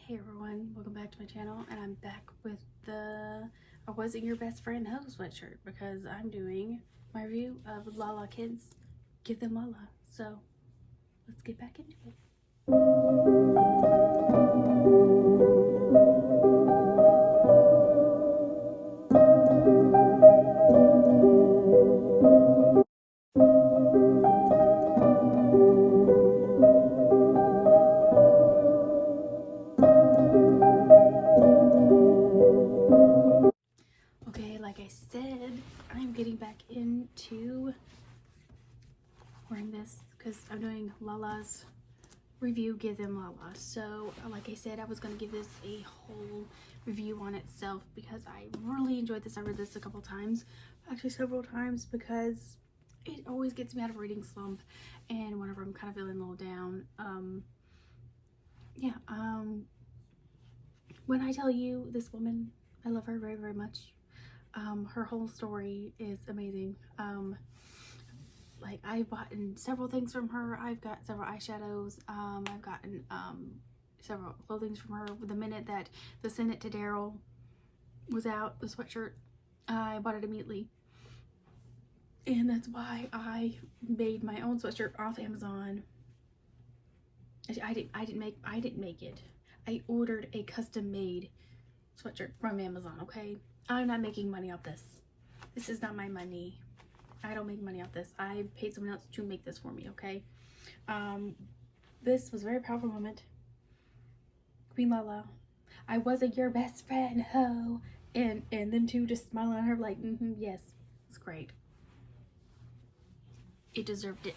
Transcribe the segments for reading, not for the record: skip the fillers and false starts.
Hey everyone, welcome back to my channel, and I'm back with the I Wasn't Your Best Friend Ho sweatshirt because I'm doing my review of Lala Kids Give Them Lala. So let's get back into it. Okay, like I said, I'm getting back into wearing this because I'm doing Lala's review Give Them Lala. So like I said, I was going to give this a whole review on itself because I really enjoyed this. I read this a couple times, actually several times, because it always gets me out of a reading slump, and whenever I'm kind of feeling a little down, when I tell you this woman, I love her very, very much. Her whole story is amazing. Like, I've gotten several things from her. I've got several eyeshadows. I've gotten several clothings from her. The minute that the Send It to Daryl was out, the sweatshirt, I bought it immediately. And that's why I made my own sweatshirt off Amazon. I didn't make it. I ordered a custom made sweatshirt from Amazon, okay? I'm not making money off this. This is not my money. I don't make money off this. I paid someone else to make this for me, okay? This was a very powerful moment. Queen Lala, I wasn't your best friend, ho. And them two just smiling at her like, yes, it's great. It deserved it.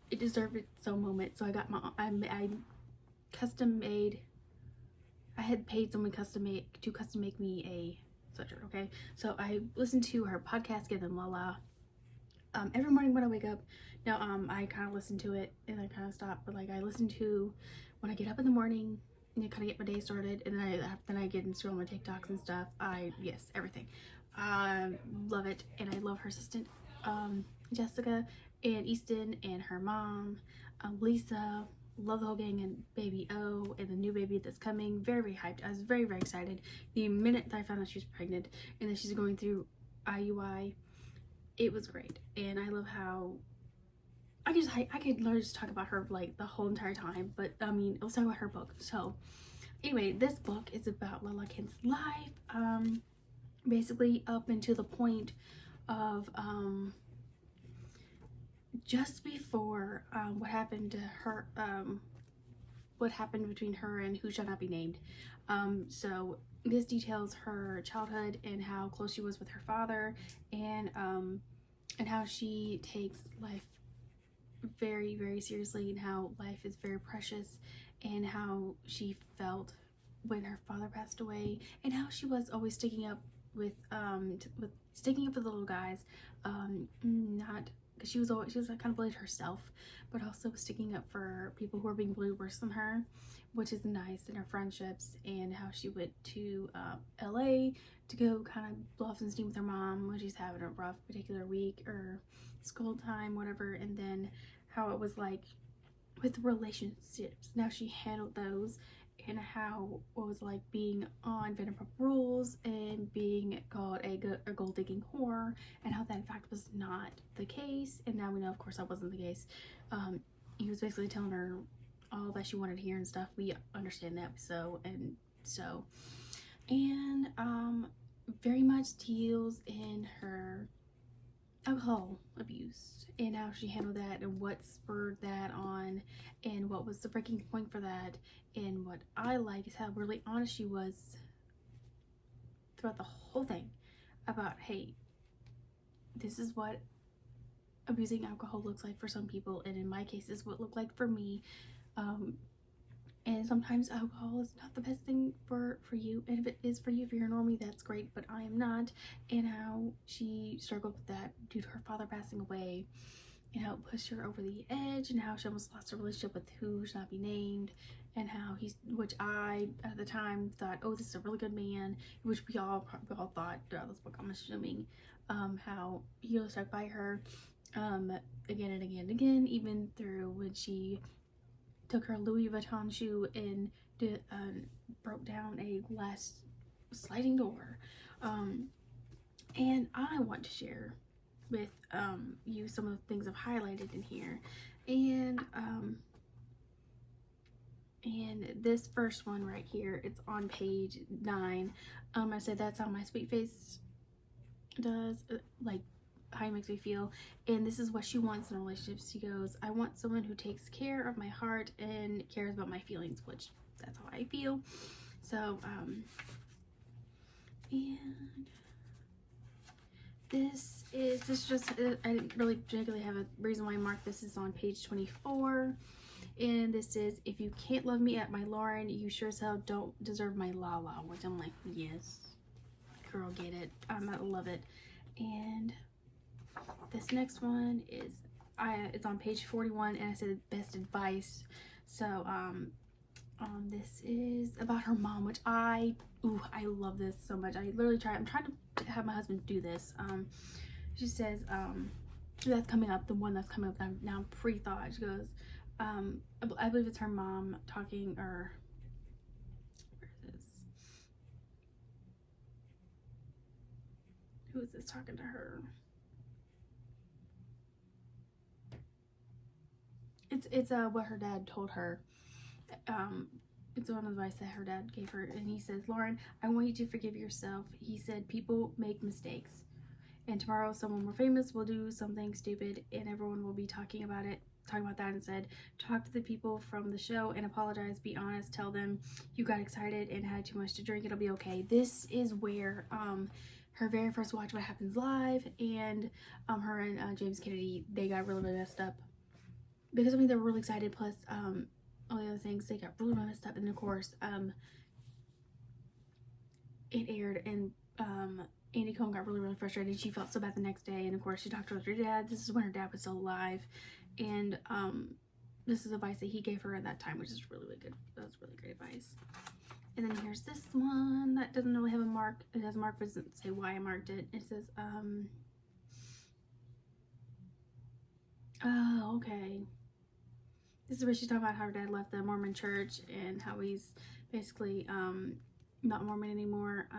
It deserved its own moment. So I got I custom made. I had paid someone to custom make me a sweatshirt, okay? So I listened to her podcast, Give Them Lala, every morning when I wake up. Now, I kind of listen to it and I kind of stop, but like I listen to when I get up in the morning and kind of get my day started, and then I get into all my TikToks and stuff. Yes, everything. I love it, and I love her assistant, Jessica, and Easton, and her mom, Lisa. Love the whole gang, and baby O, and the new baby that's coming. Very, very hyped. I was very, very excited the minute that I found out she was pregnant and that she's going through IUI. It was great, and I love how I could literally just talk about her like the whole entire time, but I mean, let's talk about her book. So anyway, this book is about Lala Kid's life, basically up until the point of just before what happened to her, what happened between her and who shall not be named. So this details her childhood and how close she was with her father, and how she takes life very, very seriously, and how life is very precious, and how she felt when her father passed away, and how she was always sticking up sticking up for the little guys, not because she was kind of bullied herself, but also sticking up for people who are being bullied worse than her, which is nice in her friendships, and how she went to LA to go kind of blow off some steam with her mom when she's having a rough particular week or school time, whatever, and then how it was like with relationships, now she handled those, and how it was like being on Vanderpump Rules and being called a gold digging whore, and how that in fact was not the case, and now we know of course that wasn't the case. He was basically telling her all that she wanted to hear and stuff. We understand that. And very much deals in her alcohol abuse and how she handled that, and what spurred that on, and what was the breaking point for that. And what I like is how really honest she was throughout the whole thing about, hey, this is what abusing alcohol looks like for some people, and in my case this is what it looked like for me. And sometimes alcohol is not the best thing for you, and if it is for you, if you're a normie, that's great, but I am not. And how she struggled with that due to her father passing away, and how it pushed her over the edge, and how she almost lost her relationship with who should not be named, and how which I at the time thought, oh, this is a really good man, which we all thought throughout this book, I'm assuming. How he was stuck by her again and again and again, even through when she took her Louis Vuitton shoe and broke down a glass sliding door. And I want to share with you some of the things I've highlighted in here. And this first one right here, it's on page 9. I said that's how my sweet face does, like how it makes me feel. And this is what she wants in a relationship. She goes, I want someone who takes care of my heart and cares about my feelings, which that's how I feel. So and this just, I didn't really particularly have a reason why I marked this. Is on page 24. And this is, if you can't love me at my Lauren, you sure as hell don't deserve my Lala. Which I'm like, yes, girl, get it. I love it. And this next one is, it's on page 41, and I said best advice. So this is about her mom, which I love this so much. I'm trying to have my husband do this. She says, that's coming up, the one that's coming up now pre-thought. She goes, I believe it's her mom talking, or where is this? Who is this talking to her? It's what her dad told her. It's one of the advice that her dad gave her, and he says, Lauren, I want you to forgive yourself. He said, people make mistakes, and tomorrow someone more famous will do something stupid, and everyone will be talking about that, and said, talk to the people from the show and apologize, be honest, tell them you got excited and had too much to drink, it'll be okay. This is where her very first Watch What Happens Live, and her and James Kennedy, they got really messed up, because I mean they were really excited, plus all the other things, they got really messed up. And of course it aired, and Andy Cohen got really frustrated. She felt so bad the next day, and of course she talked to her dad. This is when her dad was still alive, and this is advice that he gave her at that time, which is really good. That was really great advice. And then here's this one that doesn't really have a mark. It has a mark, but doesn't say why I marked it. It says oh, okay, this is where she's talking about how her dad left the Mormon church and how he's basically not Mormon anymore.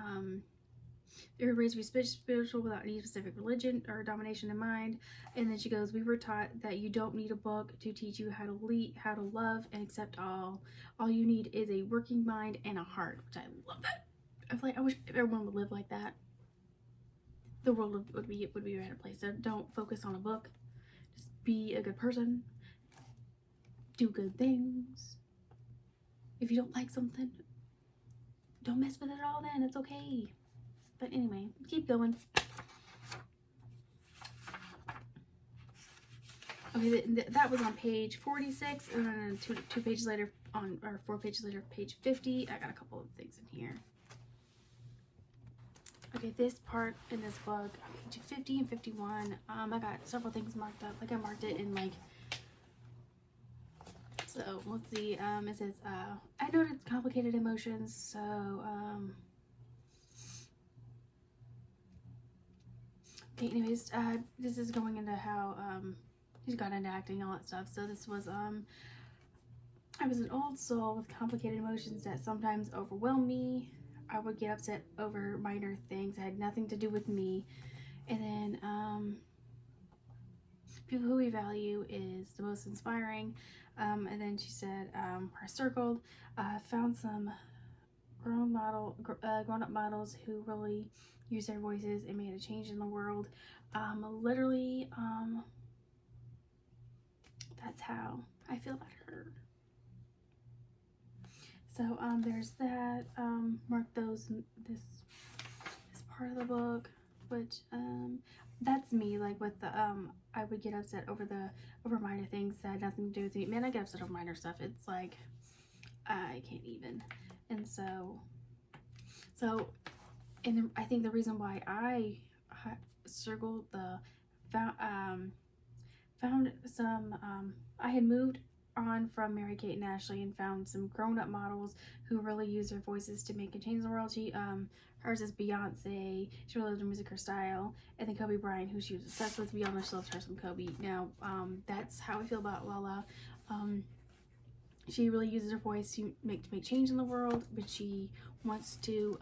They were raised to be spiritual without any specific religion or domination in mind. And then she goes, we were taught that you don't need a book to teach you how to lead, how to love and accept all. All you need is a working mind and a heart, which I love that. I feel like I wish everyone would live like that. The world would be a better place. So don't focus on a book. Just be a good person. Do good things. If you don't like something, don't mess with it at all, then it's okay. But anyway, keep going. Okay, that was on page 46, and then two pages later, or 4 pages later, page 50. I got a couple of things in here. Okay, this part in this book, page 50 and 51, I got several things marked up. Like I marked it in like. So let's see. It says, I noted complicated emotions. So okay, anyways, this is going into how he's got into acting, all that stuff. So this was I was an old soul with complicated emotions that sometimes overwhelmed me. I would get upset over minor things that had nothing to do with me. And then people who we value is the most inspiring. And then she said, I circled, found some grown-up models who really use their voices and made a change in the world. Literally, that's how I feel about her. So there's that. Mark this part of the book, which that's me. Like with the I would get upset over minor things that had nothing to do with me. Man, I get upset over minor stuff. It's like I can't even. And so and I think the reason why I circled found some I had moved on from Mary Kate and Ashley and found some grown-up models who really use their voices to make a change in the world. Hers is Beyonce. She really loves her music, her style. And then Kobe Bryant, who she was obsessed with. We all know she loves her some Kobe. Now, that's how I feel about Lala. she really uses her voice to make change in the world, but she wants to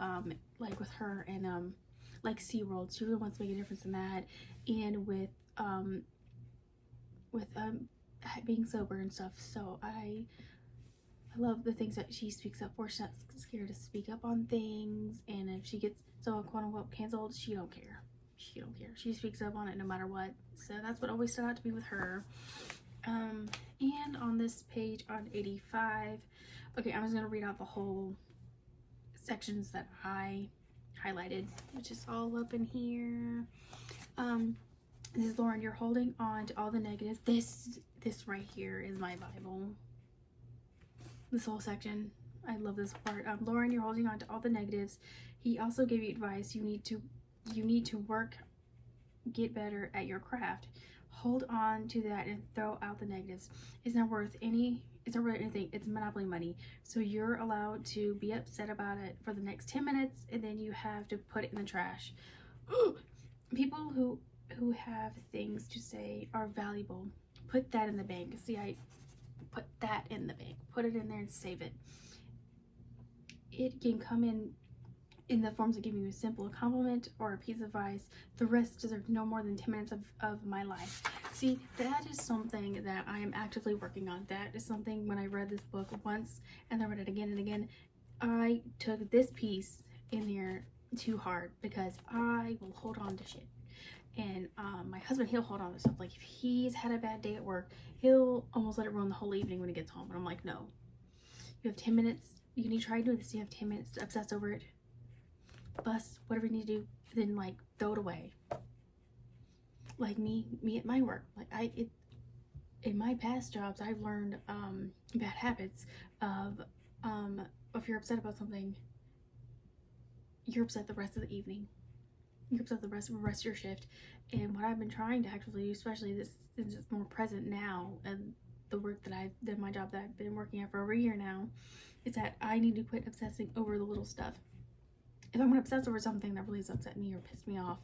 like with her and like SeaWorld, she really wants to make a difference in that, and with being sober and stuff. So I love the things that she speaks up for. She's not scared to speak up on things, and if she gets so quote unquote canceled, she don't care. She don't care. She speaks up on it no matter what. So that's what always stood out to me with her. And on this page on 85, okay, I'm just gonna read out the whole sections that I highlighted, which is all up in here. This is Lauren, you're holding on to all the negatives. This right here is my Bible. This whole section, I love this part. Lauren, you're holding on to all the negatives. He also gave you advice. You need to work, get better at your craft. Hold on to that and throw out the negatives. It's not worth anything. It's monopoly money. So you're allowed to be upset about it for the next 10 minutes, and then you have to put it in the trash. People who have things to say are valuable. Put that in the bank. See, I put that in the bank. Put it in there and save it. It can come in the forms of giving you a simple compliment or a piece of advice. The rest deserves no more than 10 minutes of my life. See, that is something that I am actively working on. That is something, when I read this book once and I read it again and again, I took this piece in there too hard, because I will hold on to shit. And my husband, he'll hold on to stuff. Like if he's had a bad day at work, he'll almost let it ruin the whole evening when he gets home. And I'm like, no, you have 10 minutes. You need to try doing this. You have 10 minutes to obsess over it. Bust whatever you need to do, then like throw it away. Like me at my work, like in my past jobs, I've learned bad habits of if you're upset about something, you're upset the rest of the evening. You're upset the rest of your shift. And what I've been trying to actually do, especially this since it's more present now, and the work that I've done, my job that I've been working at for over a year now, is that I need to quit obsessing over the little stuff. If I'm gonna obsess over something that really has upset me or pissed me off,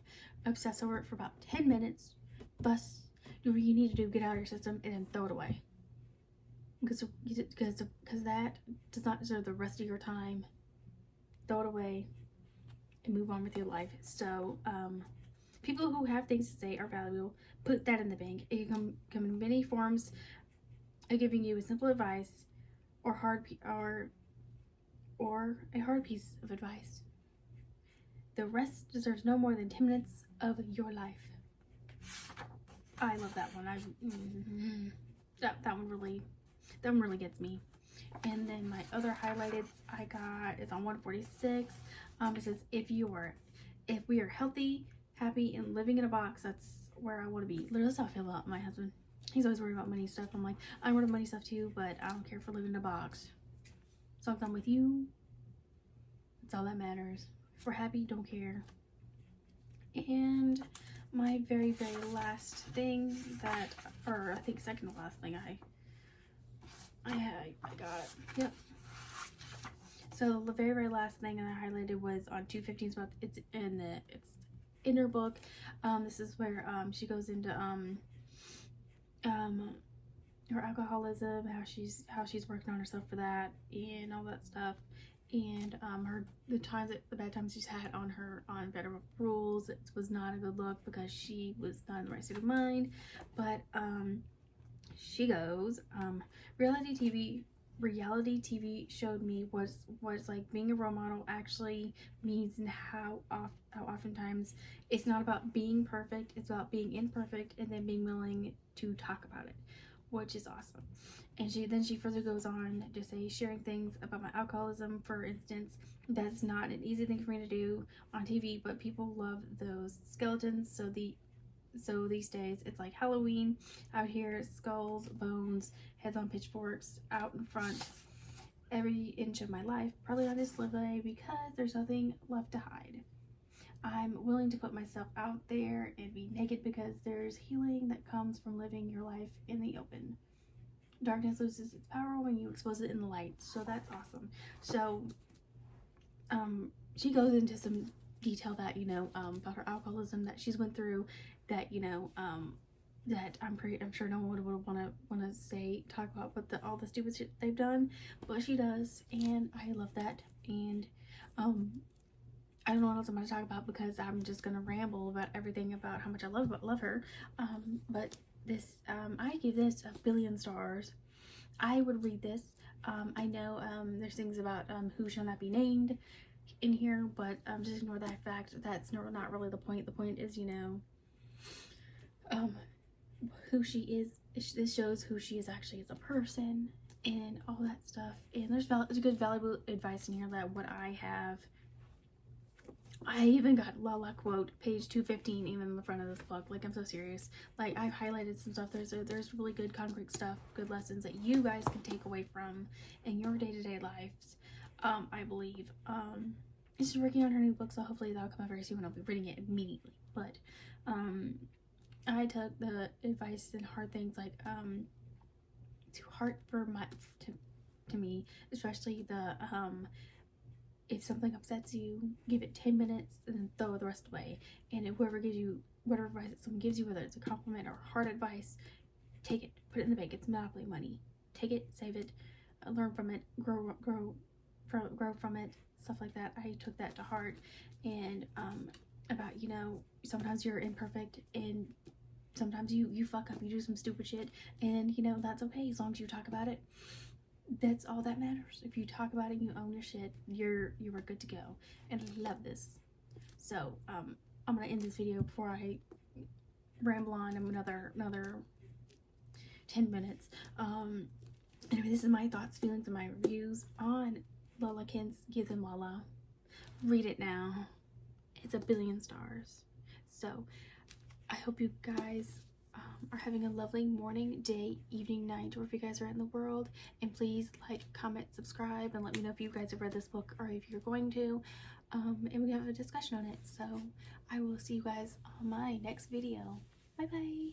obsess over it for about 10 minutes, bust, do what you need to do, get out of your system, and then throw it away. Because that does not deserve the rest of your time. Throw it away and move on with your life. So, people who have things to say are valuable. Put that in the bank. It can come in many forms of giving you a simple advice or a hard piece of advice. The rest deserves no more than 10 minutes of your life. I love that one. That one really gets me. And then my other highlighted I got is on 146. It says, if we are healthy, happy, and living in a box, that's where I want to be. Literally, that's how I feel about my husband. He's always worried about money stuff. I'm like, I'm worried about money stuff too, but I don't care for living in a box. So if I'm with you, that's all that matters. If we're happy, don't care. And my very, very last thing or I think second to last thing I got it. Yep. So the very, very last thing that I highlighted was on 215. It's inner book. This is where she goes into her alcoholism, how she's working on herself for that, and all that stuff, and the bad times she's had on Better Rules. It was not a good look because she was not in the right state of mind. But she goes, reality TV showed me what's like being a role model actually means, and how oftentimes it's not about being perfect, it's about being imperfect and then being willing to talk about it, which is awesome. And she further goes on to say, sharing things about my alcoholism, for instance, that's not an easy thing for me to do on TV, but people love those skeletons. So these days it's like Halloween out here, skulls, bones, heads on pitchforks out in front every inch of my life, probably on display because there's nothing left to hide. I'm willing to put myself out there and be naked because there's healing that comes from living your life in the open. Darkness loses its power when you expose it in the light. So that's awesome. So she goes into some detail that about her alcoholism that she's went through, that that I'm sure no one would want to talk about all the stupid shit they've done, but she does, and I love that. And I don't know what else I'm going to talk about because I'm just going to ramble about everything about how much I love her. But this, I give this 1,000,000,000 stars. I would read this. I know there's things about who shall not be named in here, but just ignore that fact. That's not really the point. The point is, who she is. This shows who she is actually as a person and all that stuff. And there's good valuable advice in here that what I have. I even got Lala quote page 215 even in the front of this book. Like, I'm so serious. Like, I've highlighted some stuff. There's really good concrete stuff, good lessons that you guys can take away from in your day-to-day lives. I believe. She's working on her new book, so hopefully that'll come out very soon and I'll be reading it immediately. But I took the advice and hard things like to heart to me, especially the if something upsets you, give it 10 minutes and then throw the rest away. And if whoever gives you whatever advice that someone gives you, whether it's a compliment or hard advice, take it, put it in the bank. It's monopoly money. Take it, save it, learn from it, grow from it, stuff like that. I took that to heart. And about, sometimes you're imperfect and sometimes you fuck up, you do some stupid shit, and that's okay as long as you talk about it. That's all that matters. If you talk about it, you own your shit, you are good to go. And I love this. So I'm gonna end this video before I ramble on another 10 minutes. Anyway, this is my thoughts, feelings, and my reviews on Lala Kent's Give Them Lala. Read it now. It's 1,000,000,000 stars. So I hope you guys are having a lovely morning, day, evening, night, wherever you guys are in the world. And please like, comment, subscribe, and let me know if you guys have read this book or if you're going to. And we can have a discussion on it. So I will see you guys on my next video. Bye bye.